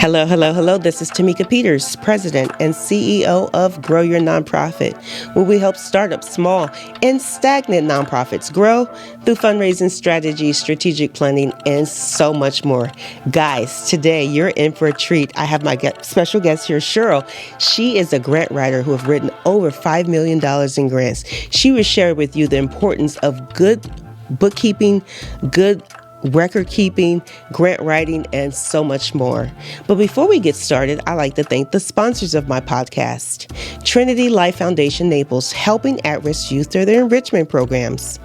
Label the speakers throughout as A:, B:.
A: Hello, hello, hello. This is Tamika Peters, President and CEO of Grow Your Nonprofit, where we help startups, small and stagnant nonprofits grow through fundraising strategies, strategic planning, and so much more. Guys, today you're in for a treat. I have my special guest here, Sheryl. She is a grant writer who has written over $5 million in grants. She will share with you the importance of good bookkeeping, good record keeping, grant writing, and so much more. But before we get started, I like to thank the sponsors of my podcast. Trinity Life Foundation Naples, helping at-risk youth through their enrichment programs.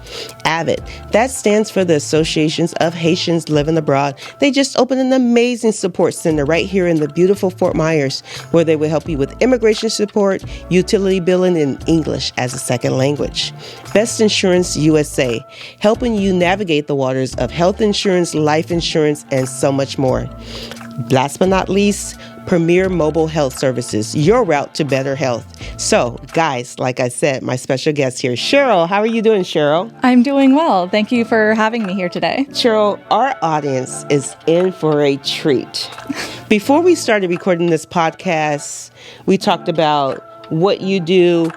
A: AVID, that stands for the Associations of Haitians Living Abroad. They just opened an amazing support center right here in the beautiful Fort Myers, where they will help you with immigration support, utility billing, and English as a second language. Best Insurance USA, helping you navigate the waters of health insurance, life insurance, and so much more. Last but not least, Premier Mobile Health Services, your route to better health. So, guys, like I said, my special guest here, Sheryl. How are you doing, Sheryl?
B: I'm doing well. Thank you for having me here today.
A: Sheryl, our audience is in for a treat. Before we started recording this podcast, we talked about what you do,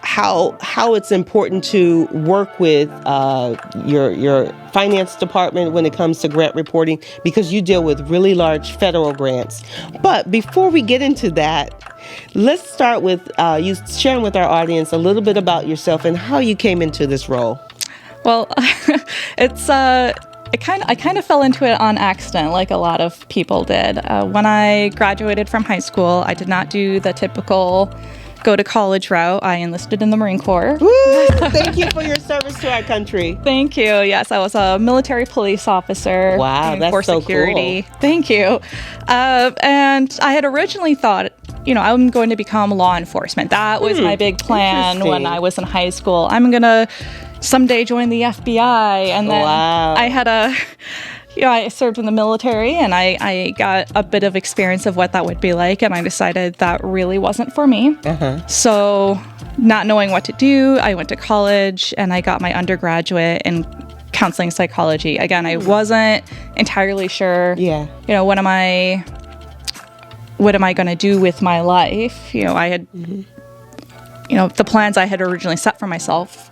A: how it's important to work with your finance department when it comes to grant reporting, because you deal with really large federal grants. But before we get into that, let's start with you sharing with our audience a little bit about yourself and how you came into this role.
B: Well, I kind of fell into it on accident, like a lot of people did. When I graduated from high school, I did not do the typical go to college route. I enlisted in the Marine Corps.
A: Woo! Thank you for your service to our country.
B: Thank you. Yes, I was a military police officer.
A: Wow, that's
B: for
A: so
B: security.
A: Cool.
B: Thank you. And I had originally thought, I'm going to become law enforcement. That was my big plan when I was in high school. I'm going to someday join the FBI. And then I had I served in the military, and I got a bit of experience of what that would be like, and I decided that really wasn't for me. So, not knowing what to do, I went to college, and I got my undergraduate in counseling psychology. Again, I wasn't entirely sure, what am I going to do with my life? I had, the plans I had originally set for myself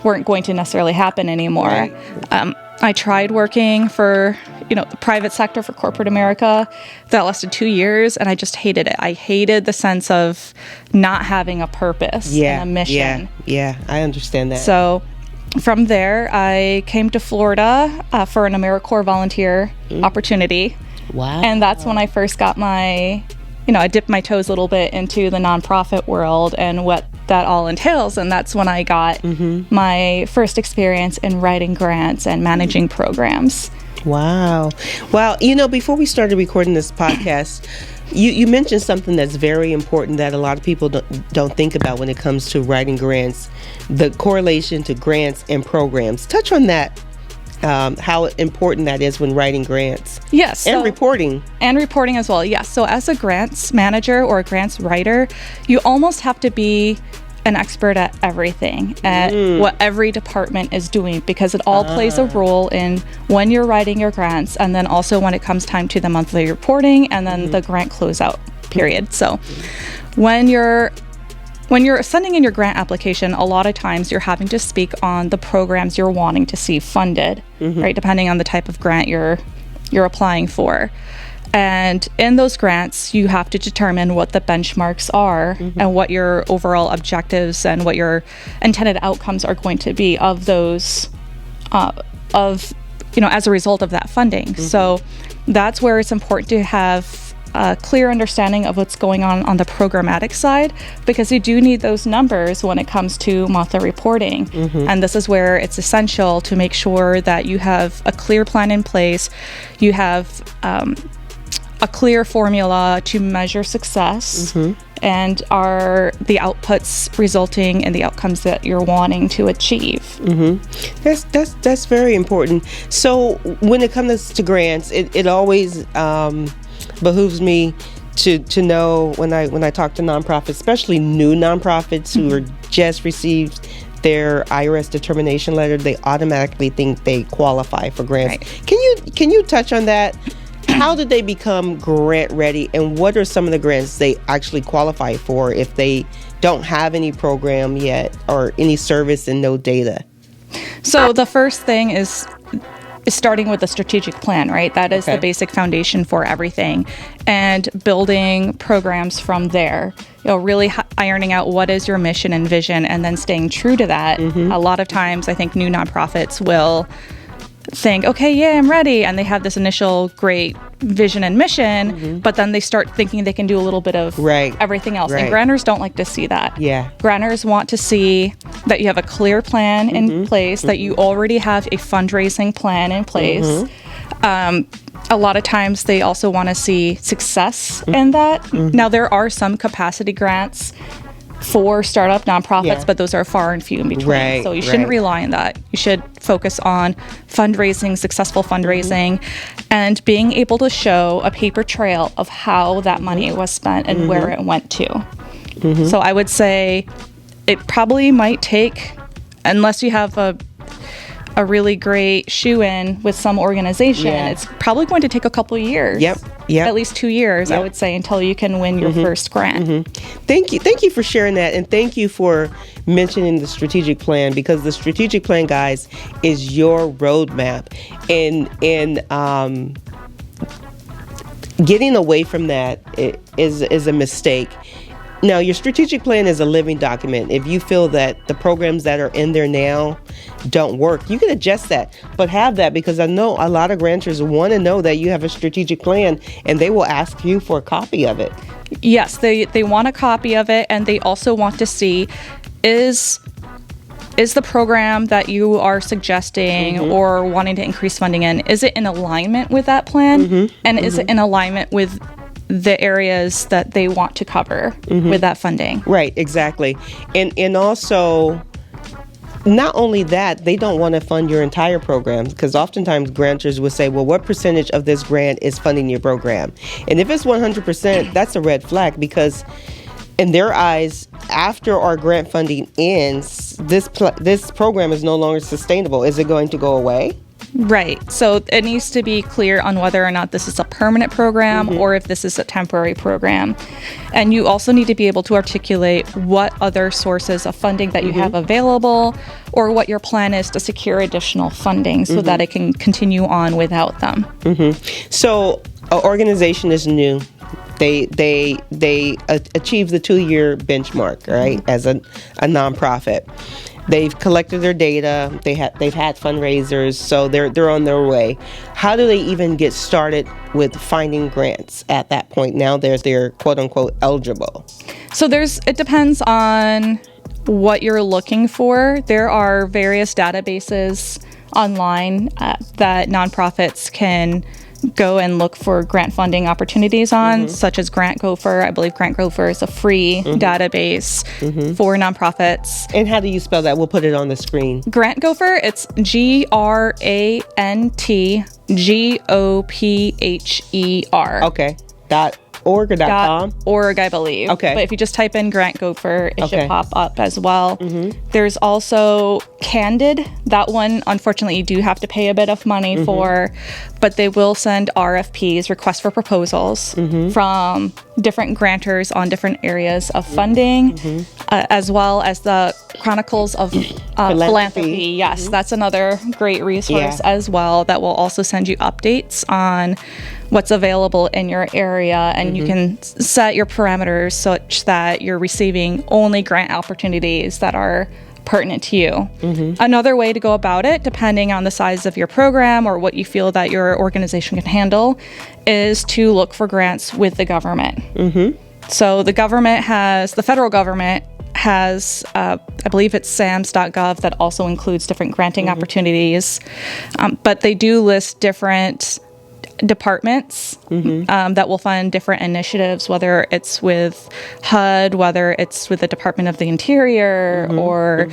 B: weren't going to necessarily happen anymore. Right. I tried working for, the private sector for corporate America. That lasted 2 years, and I just hated it. I hated the sense of not having a purpose and a mission.
A: Yeah, I understand that.
B: So from there, I came to Florida for an AmeriCorps volunteer opportunity.
A: Wow.
B: And that's when I first got I dipped my toes a little bit into the nonprofit world and what that all entails. And that's when I got my first experience in writing grants and managing programs.
A: Wow. Before we started recording this podcast, you mentioned something that's very important that a lot of people don't think about when it comes to writing grants, the correlation to grants and programs. Touch on that. How important that is when writing grants.
B: Yes.
A: And reporting.
B: And reporting as well, yes. So as a grants manager or a grants writer, you almost have to be an expert at everything, at what every department is doing, because it all plays a role in when you're writing your grants, and then also when it comes time to the monthly reporting, and then the grant closeout period. So when you're sending in your grant application, a lot of times you're having to speak on the programs you're wanting to see funded, right? Depending on the type of grant you're applying for. And in those grants, you have to determine what the benchmarks are and what your overall objectives and what your intended outcomes are going to be of those, as a result of that funding. So that's where it's important to have a clear understanding of what's going on the programmatic side, because you do need those numbers when it comes to monthly reporting. And this is where it's essential to make sure that you have a clear plan in place, you have a clear formula to measure success, and are the outputs resulting in the outcomes that you're wanting to achieve.
A: That's very important. So when it comes to grants, it always behooves me to know when I talk to nonprofits, especially new nonprofits who are just received their IRS determination letter, they automatically think they qualify for grants. Right. Can you touch on that? how did they become grant ready, and what are some of the grants they actually qualify for if they don't have any program yet or any service and no data?
B: So the first thing is starting with a strategic plan, right? That is the basic foundation for everything, and building programs from there. Really ironing out what is your mission and vision, and then staying true to that. A lot of times, I think new nonprofits will think, okay, yeah, I'm ready, and they have this initial great vision and mission, but then they start thinking they can do a little bit of everything else. And grantors don't like to see that. Grantors want to see that you have a clear plan in place, that you already have a fundraising plan in place. A lot of times they also want to see success in that. Now, there are some capacity grants for startup nonprofits, but those are far and few in between. So you shouldn't rely on that. You should focus on fundraising, successful fundraising, and being able to show a paper trail of how that money was spent and where it went to. So I would say it probably might take, unless you have a really great shoe-in with some organization, it's probably going to take a couple of years. At least 2 years, I would say, until you can win your first grant.
A: Thank you for sharing that, and thank you for mentioning the strategic plan, because the strategic plan, guys, is your roadmap, and getting away from that is a mistake. Now, your strategic plan is a living document. If you feel that the programs that are in there now don't work, you can adjust that. But have that, because I know a lot of grantors want to know that you have a strategic plan, and they will ask you for a copy of it.
B: Yes, they want a copy of it, and they also want to see, is the program that you are suggesting or wanting to increase funding in, is it in alignment with that plan? And is it in alignment with the areas that they want to cover with that funding?
A: Right, exactly. And also, not only that, they don't want to fund your entire program, because oftentimes grantors will say, well, what percentage of this grant is funding your program? And if it's 100%, that's a red flag, because in their eyes, after our grant funding ends, this program is no longer sustainable. Is it going to go away?
B: Right. So it needs to be clear on whether or not this is a permanent program or if this is a temporary program. And you also need to be able to articulate what other sources of funding that you have available, or what your plan is to secure additional funding so that it can continue on without them.
A: So an organization is new. They achieve the 2-year benchmark, right, as a nonprofit. They've collected their data. They've had fundraisers, so they're on their way. How do they even get started with finding grants at that point? Now they're quote unquote eligible.
B: So it depends on what you're looking for. There are various databases online that nonprofits can go and look for grant funding opportunities on, such as Grant Gopher. I believe Grant Gopher is a free database for nonprofits.
A: And how do you spell that? We'll put it on the screen.
B: Grant Gopher, it's GRANTGOPHER.
A: Okay. .org or .com?
B: .org, I believe.
A: Okay.
B: But if you just type in Grant Gopher, it should pop up as well. There's also Candid. That one, unfortunately, you do have to pay a bit of money for, but they will send RFPs, requests for proposals, from different grantors on different areas of funding, as well as the Chronicles of Philanthropy. Yes, that's another great resource as well, that will also send you updates on what's available in your area, and you can set your parameters such that you're receiving only grant opportunities that are pertinent to you. Another way to go about it, depending on the size of your program or what you feel that your organization can handle, is to look for grants with the government. So the federal government has, I believe it's SAMS.gov, that also includes different granting opportunities, but they do list different departments that will fund different initiatives, whether it's with HUD, whether it's with the Department of the Interior, or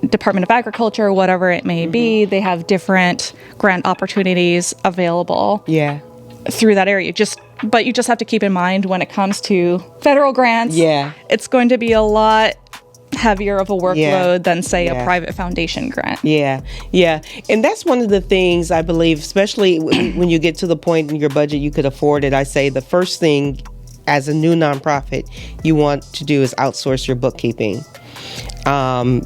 B: Department of Agriculture, whatever it may be. They have different grant opportunities available through that area. But you just have to keep in mind, when it comes to federal grants, it's going to be a lot heavier of a workload than, say, a private foundation grant.
A: Yeah. And that's one of the things I believe, especially when you get to the point in your budget you could afford it. I say the first thing as a new nonprofit you want to do is outsource your bookkeeping.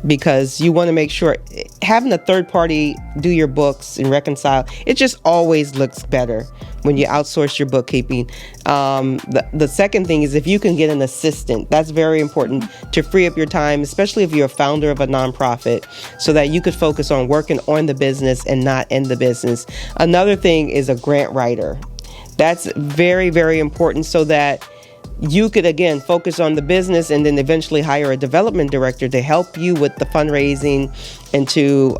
A: Because you want to make sure having a third party do your books and reconcile, it just always looks better when you outsource your bookkeeping. The second thing is if you can get an assistant, that's very important to free up your time, especially if you're a founder of a nonprofit, so that you could focus on working on the business and not in the business. Another thing is a grant writer. That's very, very important so that you could, again, focus on the business and then eventually hire a development director to help you with the fundraising and to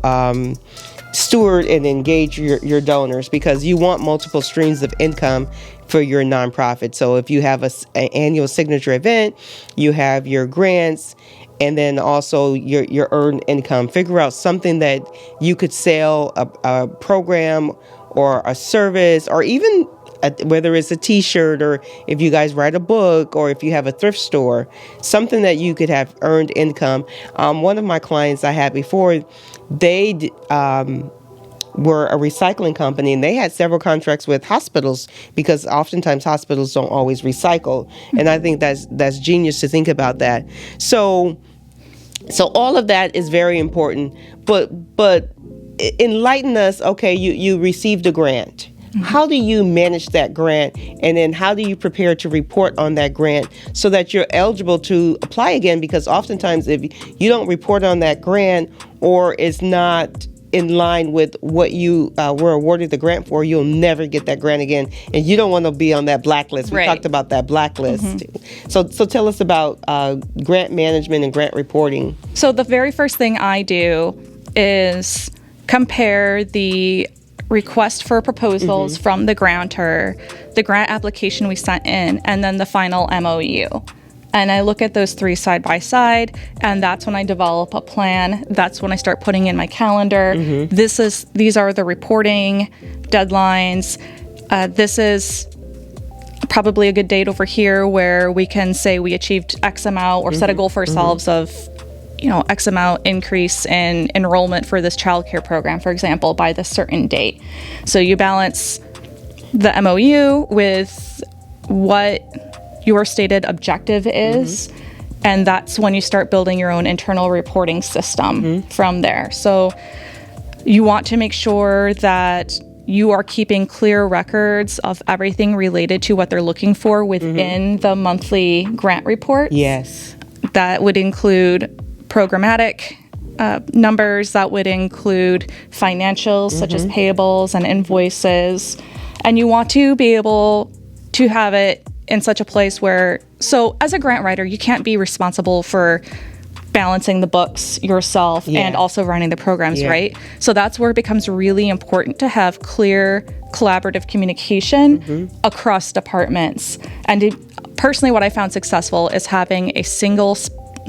A: steward and engage your donors, because you want multiple streams of income for your nonprofit. So if you have an annual signature event, you have your grants, and then also your earned income. Figure out something that you could sell, a program or a service, or even whether it's a t-shirt, or if you guys write a book, or if you have a thrift store, something that you could have earned income. One of my clients I had before, they were a recycling company, and they had several contracts with hospitals, because oftentimes hospitals don't always recycle. And I think that's genius to think about that. So all of that is very important, but enlighten us. Okay, you received a grant. How do you manage that grant? And then how do you prepare to report on that grant so that you're eligible to apply again? Because oftentimes if you don't report on that grant, or it's not in line with what you were awarded the grant for, you'll never get that grant again. And you don't want to be on that blacklist. We talked about that blacklist. So tell us about grant management and grant reporting.
B: So the very first thing I do is compare the request for proposals from the grantor, the grant application we sent in, and then the final MOU. And I look at those three side by side, and that's when I develop a plan. That's when I start putting in my calendar. These are the reporting deadlines. This is probably a good date over here where we can say we achieved X amount, or set a goal for ourselves of X amount increase in enrollment for this childcare program, for example, by this certain date. So you balance the MOU with what your stated objective is, and that's when you start building your own internal reporting system from there. So you want to make sure that you are keeping clear records of everything related to what they're looking for within the monthly grant report.
A: Yes.
B: That would include programmatic numbers, that would include financials such as payables and invoices. And you want to be able to have it in such a place where, so as a grant writer, you can't be responsible for balancing the books yourself and also running the programs, right? So that's where it becomes really important to have clear collaborative communication across departments. And personally, what I found successful is having a single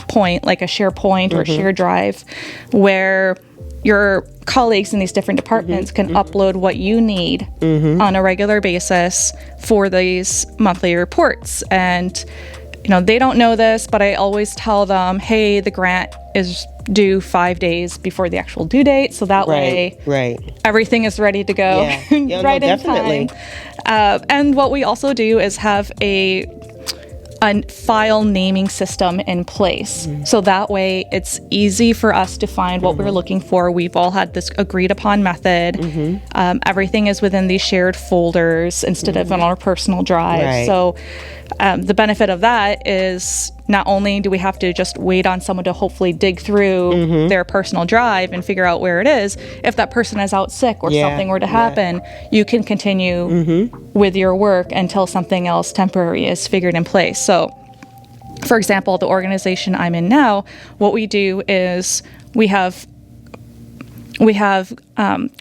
B: point, like a SharePoint or a shared drive, where your colleagues in these different departments can upload what you need on a regular basis for these monthly reports. And they don't know this, but I always tell them, hey, the grant is due 5 days before the actual due date, so that way everything is ready to go right in time. And what we also do is have a file naming system in place. So that way it's easy for us to find what we're looking for. We've all had this agreed upon method. Everything is within these shared folders instead of on our personal drive. So the benefit of that is not only do we have to just wait on someone to hopefully dig through their personal drive and figure out where it is, if that person is out sick or something were to happen, you can continue with your work until something else temporary is figured in place. So, for example, the organization I'm in now, what we do is we have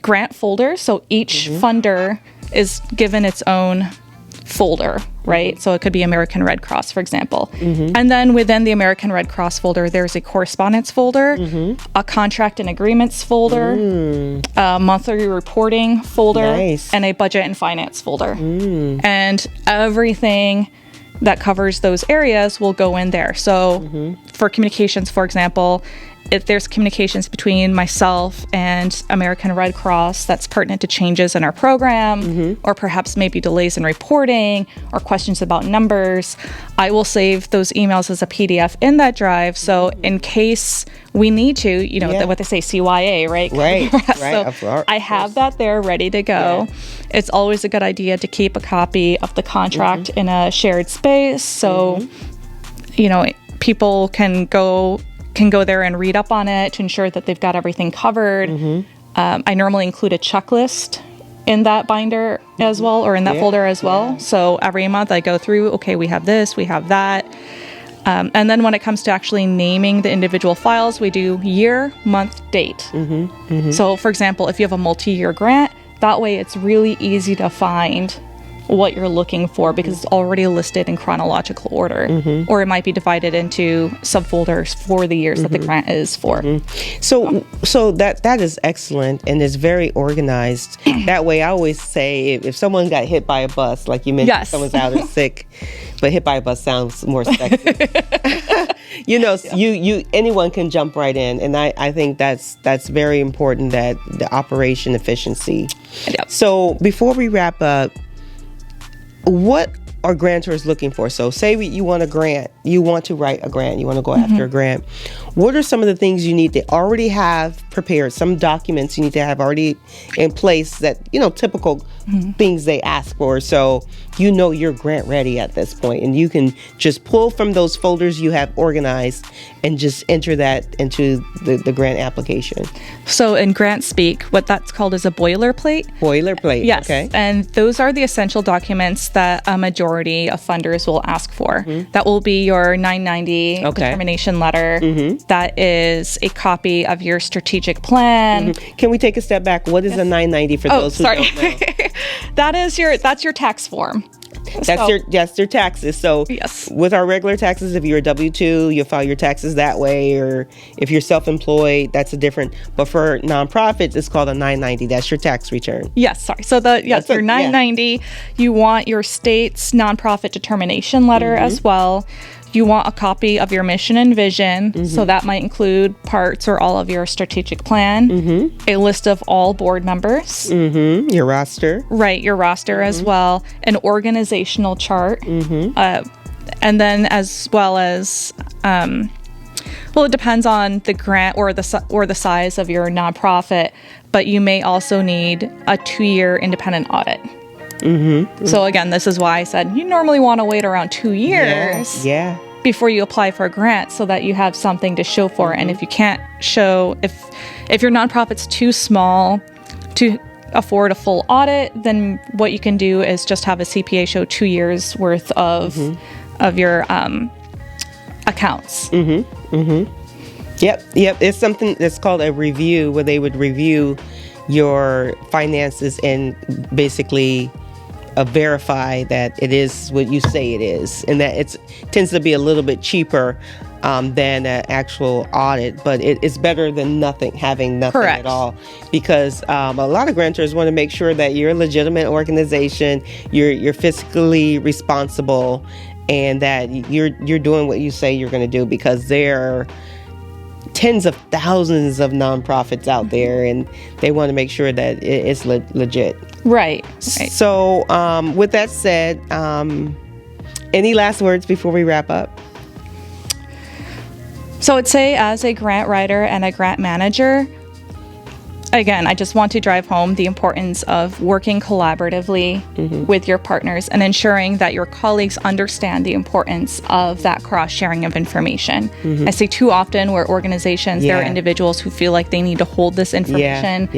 B: grant folders. So each funder is given its own folder, right? So it could be American Red Cross, for example. And then within the American Red Cross folder, there's a correspondence folder, a contract and agreements folder, a monthly reporting folder, and a budget and finance folder. And everything that covers those areas will go in there. So for communications, for example, if there's communications between myself and American Red Cross that's pertinent to changes in our program, or perhaps maybe delays in reporting or questions about numbers, I will save those emails as a PDF in that drive. So in case we need to, you know, what they say, CYA, right?
A: Right.
B: So I have that there ready to go. Yeah. It's always a good idea to keep a copy of the contract in a shared space. So, you know, people can go there and read up on it to ensure that they've got everything covered. I normally include a checklist in that binder as well, or in that folder as well. So every month I go through, okay, we have this, we have that. And then when it comes to actually naming the individual files, we do year, month, date. So for example, if you have a multi-year grant, that way it's really easy to find what you're looking for because it's already listed in chronological order, or it might be divided into subfolders for the years that the grant is for.
A: So that is excellent and is very organized. That way, I always say if someone got hit by a bus, like you mentioned, someone's out or sick, but hit by a bus sounds more sexy. You know, you anyone can jump right in, and I think that's very important, that the operation efficiency. So before we wrap up, what are grantors looking for? So say you want a grant, you want to write a grant, you want to go after a grant. What are some of the things you need to already have prepared, some documents you need to have already in place that, you know, typical things they ask for, so you know you're grant ready at this point, and you can just pull from those folders you have organized and just enter that into the grant application?
B: So in grant speak, what that's called is a boilerplate.
A: Boilerplate,
B: yes.
A: Okay.
B: And those are the essential documents that a majority of funders will ask for. That will be your 990 determination letter. That is a copy of your strategic plan.
A: Can we take a step back? What is a 990 for those who don't know?
B: That's your tax form.
A: That's your taxes. So with our regular taxes, if you're a W-2, you'll file your taxes that way, or if you're self-employed, that's a different. But for nonprofits, it's called a 990. That's your tax return.
B: Yes, sorry. So your 990, you want your state's nonprofit determination letter as well. You want a copy of your mission and vision, so that might include parts or all of your strategic plan, a list of all board members,
A: your roster.
B: Right, your roster as well, an organizational chart, and then as well as, well, it depends on the grant or the size of your nonprofit, but you may also need a 2-year independent audit. So again, this is why I said you normally want to wait around 2 years before you apply for a grant, so that you have something to show for it. And if you can't show, if your nonprofit's too small to afford a full audit, then what you can do is just have a CPA show 2 years worth of your accounts. Yep.
A: It's something that's called a review, where they would review your finances and basically verify that it is what you say it is, and that it tends to be a little bit cheaper than an actual audit, but it's better than having nothing at all, because a lot of grantors want to make sure that you're a legitimate organization, you're fiscally responsible, and that you're doing what you say you're going to do, because there are tens of thousands of nonprofits out there, and they want to make sure that it's legit.
B: Right.
A: So with that said, any last words before we wrap up?
B: So I'd say, as a grant writer and a grant manager, again, I just want to drive home the importance of working collaboratively with your partners and ensuring that your colleagues understand the importance of that cross-sharing of information. I see too often where organizations, there are individuals who feel like they need to hold this information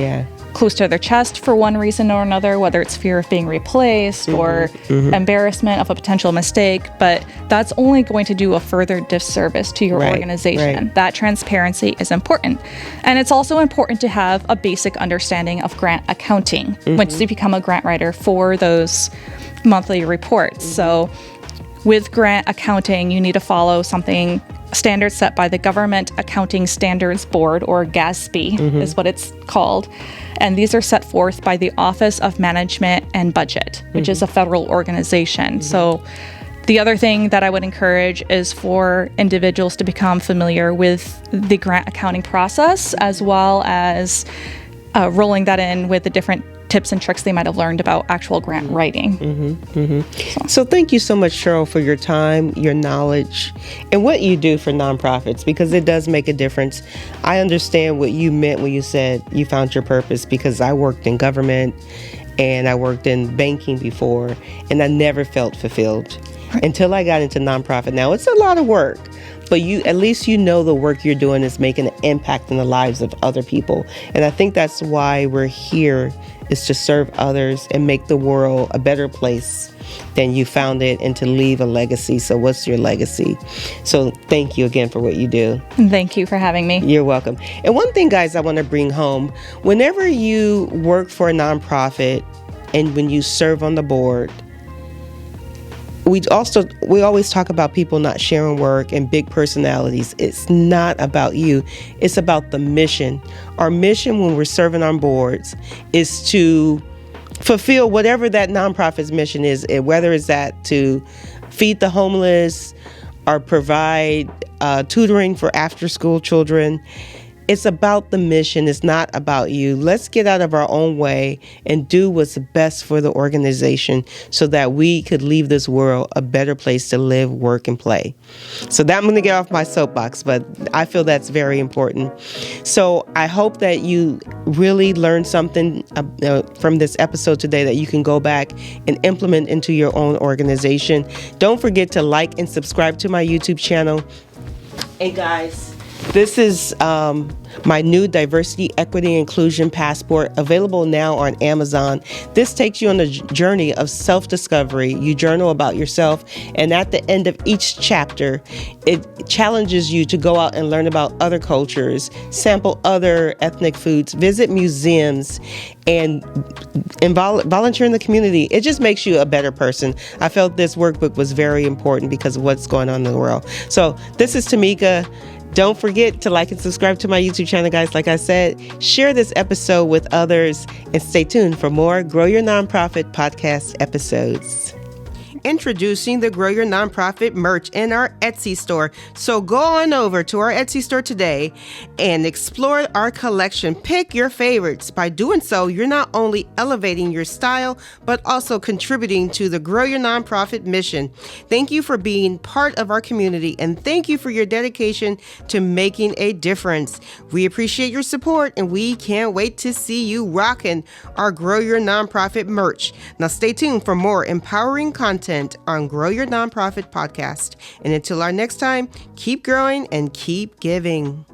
B: close to their chest for one reason or another, whether it's fear of being replaced or embarrassment of a potential mistake, but that's only going to do a further disservice to your organization. That transparency is important. And it's also important to have a basic understanding of grant accounting once you become a grant writer for those monthly reports. So with grant accounting, you need to follow something standards set by the Government Accounting Standards Board, or GASB is what it's called. And these are set forth by the Office of Management and Budget, which is a federal organization. So The other thing that I would encourage is for individuals to become familiar with the grant accounting process, as well as rolling that in with the different tips and tricks they might have learned about actual grant writing.
A: So thank you so much, Sheryl, for your time, your knowledge, and what you do for nonprofits, because it does make a difference. I understand what you meant when you said you found your purpose, because I worked in government and I worked in banking before, and I never felt fulfilled until I got into nonprofit. Now, it's a lot of work, but at least you know the work you're doing is making an impact in the lives of other people. And I think that's why we're here, is to serve others and make the world a better place than you found it, and to leave a legacy. So what's your legacy? So thank you again for what you do.
B: Thank you for having me.
A: You're welcome. And one thing, guys, I want to bring home, whenever you work for a nonprofit and when you serve on the board, we always talk about people not sharing work and big personalities. It's not about you. It's about the mission. Our mission when we're serving on boards is to fulfill whatever that nonprofit's mission is, whether it's that to feed the homeless or provide tutoring for after-school children. It's about the mission. It's not about you. Let's get out of our own way and do what's best for the organization so that we could leave this world a better place to live, work, and play. So that I'm going to get off my soapbox, but I feel that's very important. So I hope that you really learned something from this episode today that you can go back and implement into your own organization. Don't forget to like and subscribe to my YouTube channel. Hey, guys. This is my new diversity, equity, inclusion passport, available now on Amazon. This takes you on a journey of self-discovery. You journal about yourself, and at the end of each chapter, it challenges you to go out and learn about other cultures, sample other ethnic foods, visit museums, and volunteer in the community. It just makes you a better person. I felt this workbook was very important because of what's going on in the world. So this is Tamika. Don't forget to like and subscribe to my YouTube channel, guys. Like I said, share this episode with others, and stay tuned for more Grow Your Nonprofit podcast episodes. Introducing the Grow Your Nonprofit merch in our Etsy store. So go on over to our Etsy store today and explore our collection. Pick your favorites. By doing so, you're not only elevating your style, but also contributing to the Grow Your Nonprofit mission. Thank you for being part of our community, and thank you for your dedication to making a difference. We appreciate your support, and we can't wait to see you rocking our Grow Your Nonprofit merch. Now stay tuned for more empowering content on Grow Your Nonprofit podcast. And until our next time, keep growing and keep giving.